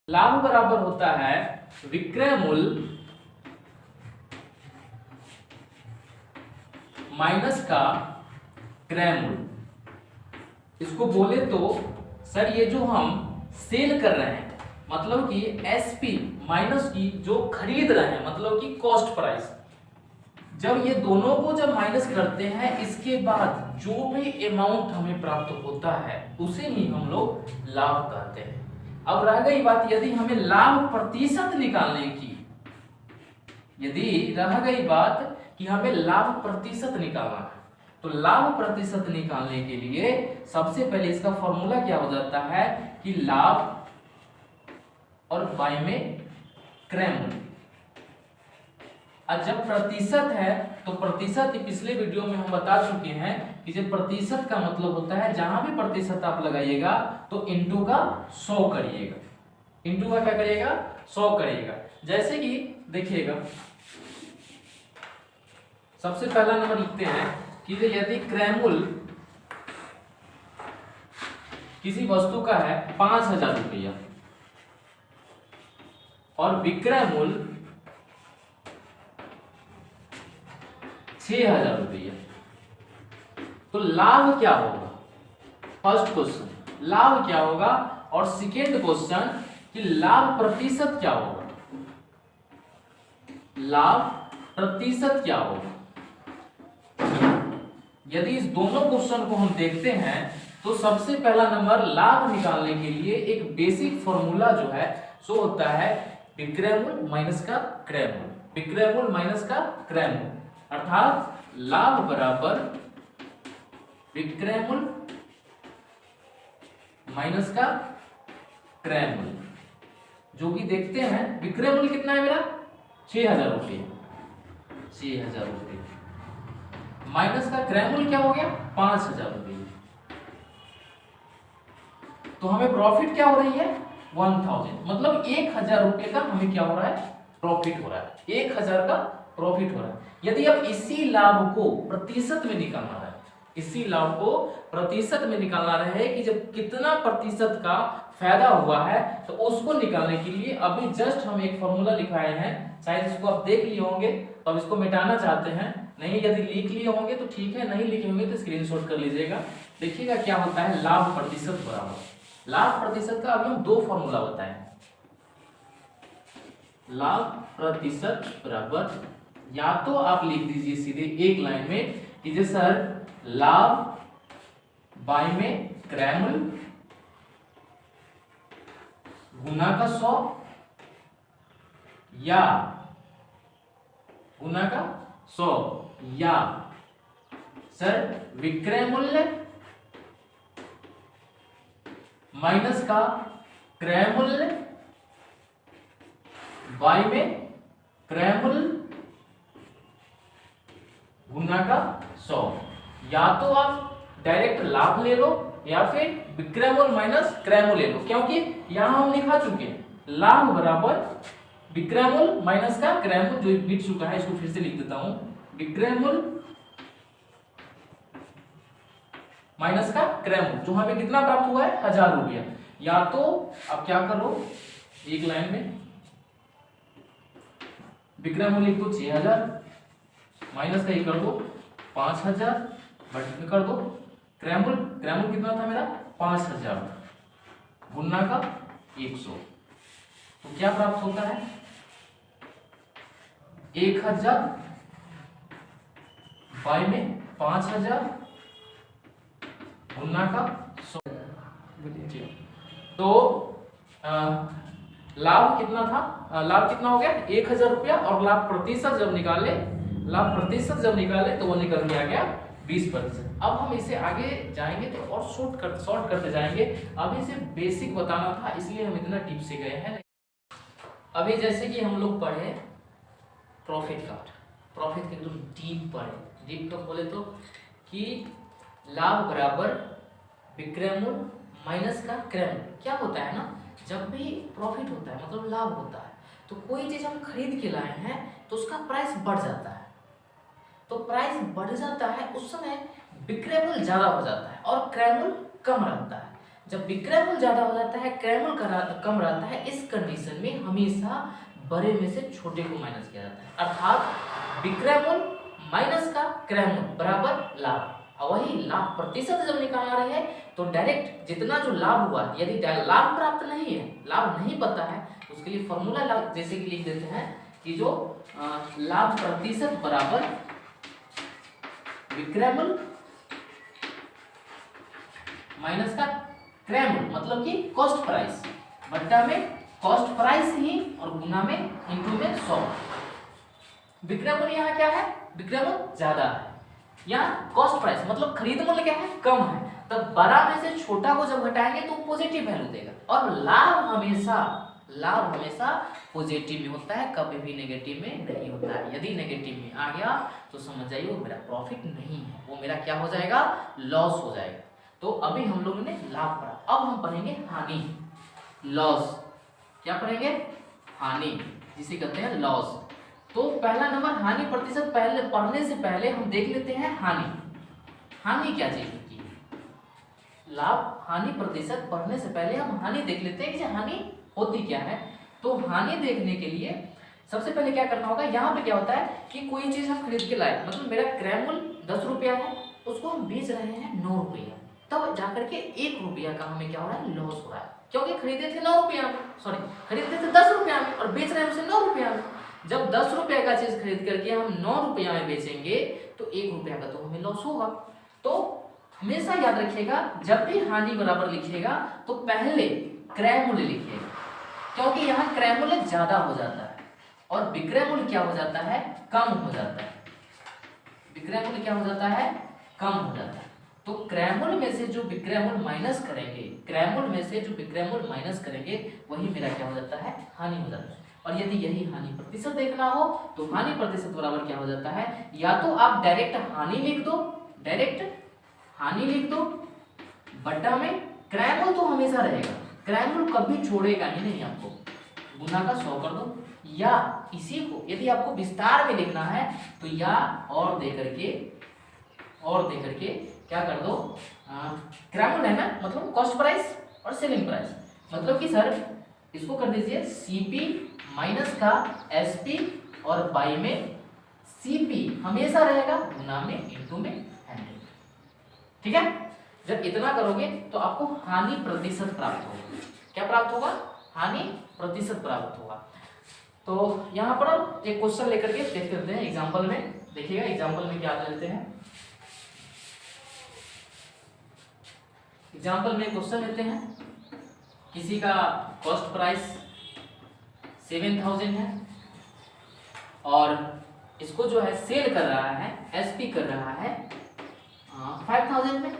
लाभ बराबर होता है विक्रय मूल्य माइनस का क्रय मूल्य। इसको बोले तो सर ये जो हम सेल कर रहे हैं मतलब कि एसपी माइनस की जो खरीद रहे हैं मतलब कि कॉस्ट प्राइस, जब ये दोनों को जब माइनस करते हैं इसके बाद जो भी अमाउंट हमें प्राप्त होता है उसे ही हम लोग लाभ कहते हैं। अब रह गई बात यदि हमें लाभ प्रतिशत निकालने की, यदि रह गई बात कि हमें लाभ प्रतिशत निकालना है तो लाभ प्रतिशत निकालने के लिए सबसे पहले इसका फॉर्मूला क्या हो जाता है कि लाभ और बाय में क्रय मूल्य। अब जब प्रतिशत है तो प्रतिशत पिछले वीडियो में हम बता चुके हैं कि जब प्रतिशत का मतलब होता है जहां भी प्रतिशत आप लगाइएगा तो इंटू का 100 करिएगा, इंटू का क्या करिएगा 100 करिएगा। जैसे कि देखिएगा सबसे पहला नंबर लिखते हैं कि यदि क्रय मूल्य किसी वस्तु का है 5,000 रुपया और विक्रय मूल्य 6,000 रुपया, तो लाभ क्या होगा? फर्स्ट क्वेश्चन लाभ क्या होगा और सेकेंड क्वेश्चन कि लाभ प्रतिशत क्या होगा, लाभ प्रतिशत क्या होगा। यदि इस दोनों क्वेश्चन को हम देखते हैं तो सबसे पहला नंबर लाभ निकालने के लिए एक बेसिक फॉर्मूला जो है सो होता है विक्रय मूल्य माइनस का क्रय मूल्य, विक्रय मूल्य माइनस का क्रय मूल्य, अर्थात लाभ बराबर विक्रय मूल्य माइनस का क्रय मूल्य, जो कि देखते हैं विक्रय मूल्य कितना है मेरा 6,000 रुपये, 6,000 रुपये माइनस का क्रय मूल्य क्या हो गया 5,000 रुपये। तो हमें प्रॉफिट क्या हो रही है 1,000, मतलब 1,000 रुपये का हमें क्या हो रहा है प्रॉफिट हो रहा है, 1,000 का प्रॉफिट हो रहा है। यदि अब इसी लाभ को प्रतिशत में निकालना है, इसी लाभ को प्रतिशत में निकालना रहे कि जब कितना प्रतिशत का फायदा हुआ है तो उसको निकालने के लिए अभी जस्ट हम एक फॉर्मूला लिखवाए हैं, शायद इसको आप देख लिए होंगे तो अब इसको मिटाना चाहते हैं, नहीं यदि लिख लिए होंगे तो ठीक है, नहीं लिखे होंगे तो स्क्रीनशॉट कर लीजिएगा। देखिएगा क्या होता है लाभ प्रतिशत बराबर, लाभ प्रतिशत का अभी हम दो फॉर्मूला बताए, लाभ प्रतिशत बराबर या तो आप लिख दीजिए सीधे एक लाइन में कि सर लाभ बाय में क्रय मूल्य गुना का 100 या गुना का 100 या सर विक्रय मूल्य माइनस का क्रय मूल्य बाय में क्रय मूल्य गुना का 100, या तो आप डायरेक्ट लाभ ले लो या फिर विक्रय मूल्य माइनस क्रय मूल्य ले लो, क्योंकि यहां हम लिखा चुके हैं लाभ बराबर विक्रय मूल्य माइनस का क्रय मूल्य, जो बीत चुका है इसको फिर से लिख देता हूं विक्रय मूल्य माइनस का क्रय मूल्य, जो हमें कितना प्राप्त हुआ है 1,000 रुपया। या तो अब क्या करो एक लाइन में विक्रय मूल्य लिख दो 6,000 माइनस का ये कर दो 5,000 बट कर दो क्रय मूल्य, क्रय मूल्य कितना था मेरा 5,000 गुना का 100, तो क्या प्राप्त होता है 1,000 बाय में 5,000 गुना का 100। तो लाभ कितना था, लाभ कितना हो गया 1,000 रुपया, और लाभ प्रतिशत जब निकाले, लाभ प्रतिशत जब निकाले तो वो निकल के आ गया 20%। अब हम इसे आगे जाएंगे तो और शॉर्ट करते जाएंगे, अभी इसे बेसिक बताना था इसलिए हम इतना डीप से गए हैं। अभी जैसे कि हम लोग पढ़े प्रॉफिट कार्ड, प्रॉफिट के एकदम डीप पढ़े, डीप कब बोले तो कि लाभ बराबर विक्रय मूल्य माइनस का क्रय मूल्य। क्या होता है ना, जब भी प्रॉफिट होता है मतलब लाभ होता है तो कोई चीज हम खरीद के लाए हैं तो उसका प्राइस बढ़ जाता है, तो प्राइस बढ़ जाता है उस समय विक्रय मूल्य ज्यादा हो जाता है और क्रय मूल्य कम रहता है। जब विक्रय मूल्य ज्यादा हो जाता है, क्रय मूल्य कम रहता है, इस कंडीशन में हमेशा बड़े में से छोटे को माइनस किया जाता है। अर्थात विक्रय मूल्य माइनस का क्रय मूल्य बराबर लाभ। और वही लाभ प्रतिशत जब निकालना रहे तो डायरेक्ट जितना जो लाभ हुआ, यदि लाभ प्राप्त नहीं है, लाभ नहीं पता है, उसके लिए फॉर्मूला जैसे कि लिख देते हैं कि जो लाभ प्रतिशत बराबर विक्रय मूल्य माइनस का क्रय मूल्य, मतलब कि कॉस्ट प्राइस, बट्टा में कॉस्ट प्राइस ही और गुना में इंटू में 100। विक्रय मूल्य यहाँ क्या है, विक्रय मूल्य ज्यादा है, यहाँ कॉस्ट प्राइस मतलब खरीद मूल्य क्या है, कम है, तब बड़ा में से छोटा को जब घटाएंगे तो पॉजिटिव वैल्यू देगा। और लाभ हमेशा पॉजिटिव में होता है, कभी भी नेगेटिव में नहीं होता है। यदि नेगेटिव में आ गया तो समझ जाइए वो मेरा प्रॉफिट नहीं है, वो मेरा क्या हो जाएगा, लॉस हो जाएगा। तो अभी हम लोगों ने लाभ पढ़ा, अब हम पढ़ेंगे हानि, लॉस। क्या पढ़ेंगे, हानि, जिसे कहते हैं लॉस। तो पहला नंबर हानि प्रतिशत, पहले पढ़ने से पहले हम देख लेते हैं हानि क्या चीज होती है। लाभ हानि प्रतिशत पढ़ने से पहले हम हानि देख लेते हैं कि हानि होती क्या है। तो हानि देखने के लिए सबसे पहले क्या करना होगा, यहाँ पे क्या होता है कि कोई चीज हम खरीद के लाए, मतलब मेरा क्रय मूल्य 10 रुपया है, उसको हम बेच रहे हैं 9 रुपया, तब जाकर के 1 रुपया का हमें क्या हो रहा है, लॉस हो रहा है, क्योंकि खरीदे थे 9 रुपया में, खरीदते थे 10 रुपया में और बेच रहे हैं उसे 9 रुपया में। जब 10 रुपये का चीज खरीद करके हम 9 रुपया में बेचेंगे तो 1 रुपया का तो हमें लॉस होगा। तो हमेशा याद रखिएगा, जब भी हानि बराबर लिखिएगा तो पहले क्रय मूल्य लिखिएगा, क्योंकि यहाँ क्रय मूल्य ज्यादा हो जाता है और विक्रय मूल्य क्या हो जाता है, कम हो जाता है। विक्रय मूल्य क्या हो जाता है, कम हो जाता है। तो क्रय मूल्य में से जो विक्रय मूल्य माइनस करेंगे, क्रय मूल्य में से जो विक्रय मूल्य माइनस करेंगे, वही मेरा क्या हो जाता है, हानि हो जाता है। और यदि यही हानि प्रतिशत देखना हो तो हानि प्रतिशत बराबर क्या हो जाता है, या तो आप डायरेक्ट हानि लिख दो, बट्टा में क्रय मूल्य तो हमेशा रहेगा, क्रय मूल्य कभी छोड़ेगा ही नहीं आपको, गुना का 100 कर दो, या इसी को यदि आपको विस्तार में लिखना है तो या और दे करके क्या कर दो, क्रय मूल्य है ना, मतलब कॉस्ट प्राइस और सेलिंग प्राइस, मतलब कि सर इसको कर दीजिए सीपी माइनस का एसपी और बाई में सीपी हमेशा रहेगा, गुना में इंटू में 100। ठीक है, जब इतना करोगे तो आपको हानि प्रतिशत प्राप्त होगा। क्या प्राप्त होगा, हानि प्रतिशत प्राप्त होगा। तो यहाँ पर एक क्वेश्चन लेकर के देख करते हैं एग्जाम्पल में, देखिएगा एग्जाम्पल में क्या लेते हैं। एग्जाम्पल में क्वेश्चन लेते हैं, किसी का कॉस्ट प्राइस 7000 है और इसको जो है सेल कर रहा है, एसपी कर रहा है 5000 में,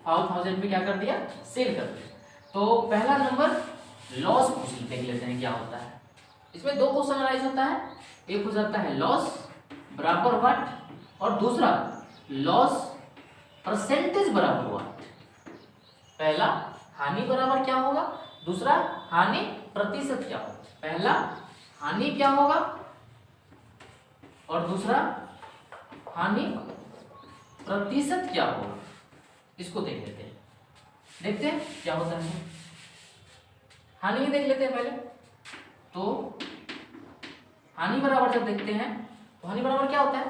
5000 पे क्या कर दिया, सेल कर दिया। तो पहला नंबर लॉस क्वेश्चन देख लेते हैं क्या होता है। इसमें दो क्वेश्चन अराइज होता है, एक हो जाता है लॉस बराबर व्हाट और दूसरा लॉस परसेंटेज बराबर व्हाट। पहला हानि बराबर क्या होगा, दूसरा हानि प्रतिशत क्या होगा। पहला हानि क्या होगा और दूसरा हानि प्रतिशत क्या होगा, इसको देख लेते हैं। देखते हैं क्या होता है, हानि ही देख लेते हैं पहले। तो हानि बराबर जब देखते हैं तो हानि बराबर क्या होता है,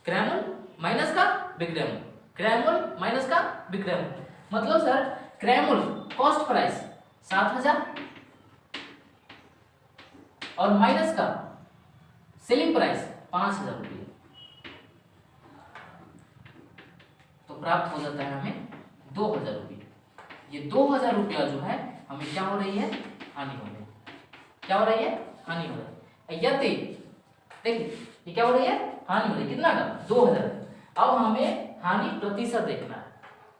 क्रय मूल्य माइनस का विक्रय मूल्य, क्रय मूल्य माइनस का विक्रय मूल्य। मतलब सर क्रय मूल्य कॉस्ट प्राइस 7000 और माइनस का सेलिंग प्राइस 5000 रुपये, तो प्राप्त हो जाता है हमें 2000 रुपये। ये 2000 रुपया जो है हमें क्या हो रही है, हानि हो रही है। क्या हो रही है, हानि हो रही है। यदि देखिए ये क्या हो रही है, हानि हो रही है, कितना का 2000। अब हमें हानि प्रतिशत देखना है।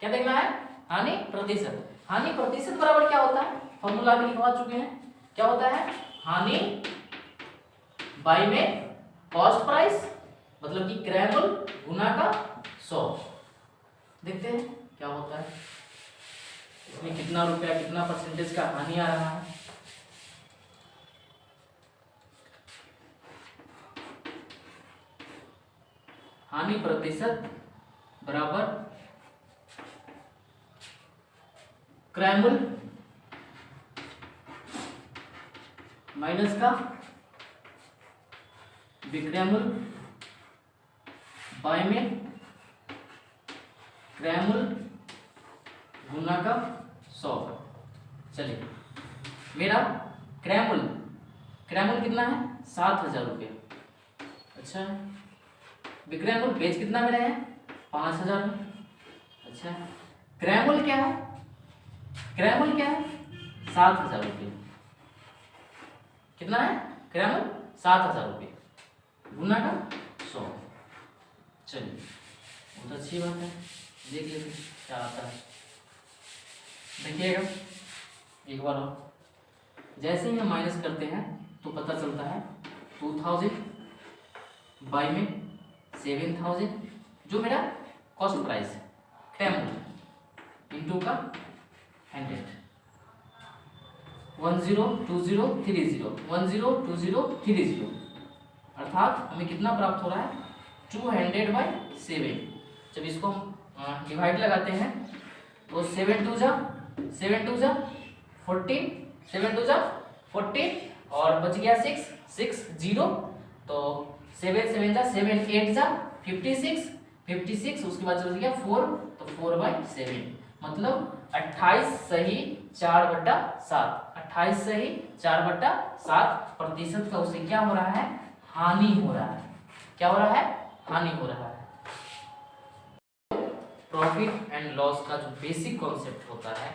क्या देखना है, हानि प्रतिशत। हानि प्रतिशत बराबर क्या होता है, फॉर्मूला भी लिखवा चुके हैं। क्या होता है, हानि बाई में कॉस्ट प्राइस मतलब कि क्रय मूल्य गुना का 100। देखते हैं क्या होता है, इसमें कितना रुपया कितना परसेंटेज का हानि आ रहा है। हानि प्रतिशत बराबर क्रैमल माइनस का विक्रैमल बाय में क्रैमल गुना का 100। चलिए मेरा क्रैमल कितना है 7,000 रुपये। अच्छा विक्रैमल बेच कितना मेरा है 5,000 में। अच्छा क्रैमल क्या है 7,000 रुपये। कितना है क्रैमल 7,000 रुपये गुना का 100। चलिए बहुत अच्छी बात है, देख लेते क्या आता है। देखिएगा एक बार और, जैसे ही हम माइनस करते हैं तो पता चलता है 2000 बाई में 7000 जो मेरा कॉस्ट प्राइस है क्रैमल इंटू का 100 102030 अर्थात हमें कितना प्राप्त हो रहा है 200/7। जब इसको हम डिवाइड लगाते हैं तो 7 2 जा 14 और बच गया 6 0 तो 7 7 जा 7 8 जा 56 उसके बाद बच गया 4 तो 4/7 मतलब 28 सही 4/7 28 सही 4/7 प्रतिशत का उसे क्या हो रहा है हानि हो रहा है। क्या हो रहा है हानि हो रहा है। प्रॉफिट एंड लॉस का जो बेसिक कॉन्सेप्ट होता है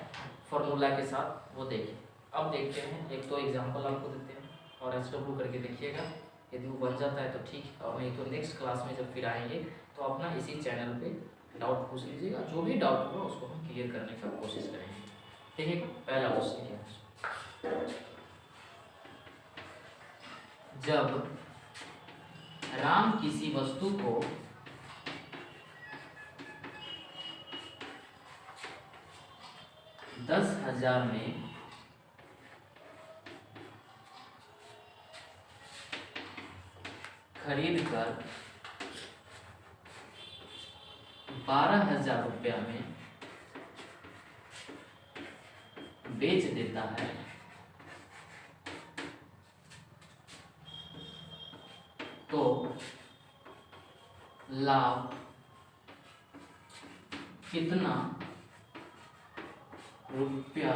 फॉर्मूला के साथ वो देखिए। अब देखते हैं एक तो एग्जांपल आपको देते हैं और SW करके देखिएगा, यदि वो बन जाता है तो ठीक, और नहीं तो नेक्स्ट क्लास में जब फिर आएंगे तो अपना इसी चैनल पे डाउट पूछ लीजिएगा, जो भी डाउट होगा उसको हम क्लियर करने का कोशिश करेंगे। देखिए पहला क्वेश्चन क्या है, जब राम किसी वस्तु को $10,000 में खरीद कर 12,000 रुपया में बेच देता है तो लाभ कितना रुपया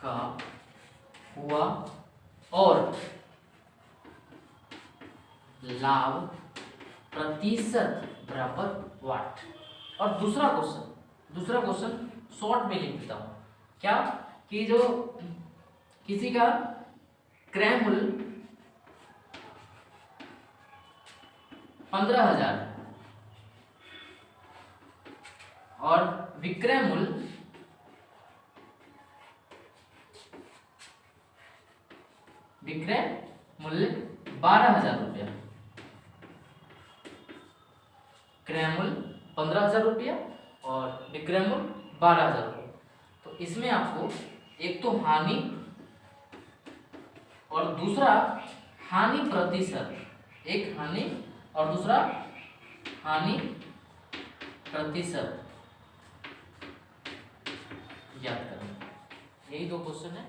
का हुआ और लाभ प्रतिशत बराबर वाट। और दूसरा क्वेश्चन शॉर्ट में लिख देता हूं क्या कि जो किसी का क्रय मूल्य 15,000 और विक्रय मूल्य 12,000 रुपया। क्रय मूल्य 15,000 रुपया और विक्रय मूल्य 12,000 रुपया। तो इसमें आपको एक तो हानि और दूसरा हानि प्रतिशत, एक हानि और दूसरा हानि प्रतिशत याद करना। यही दो क्वेश्चन है।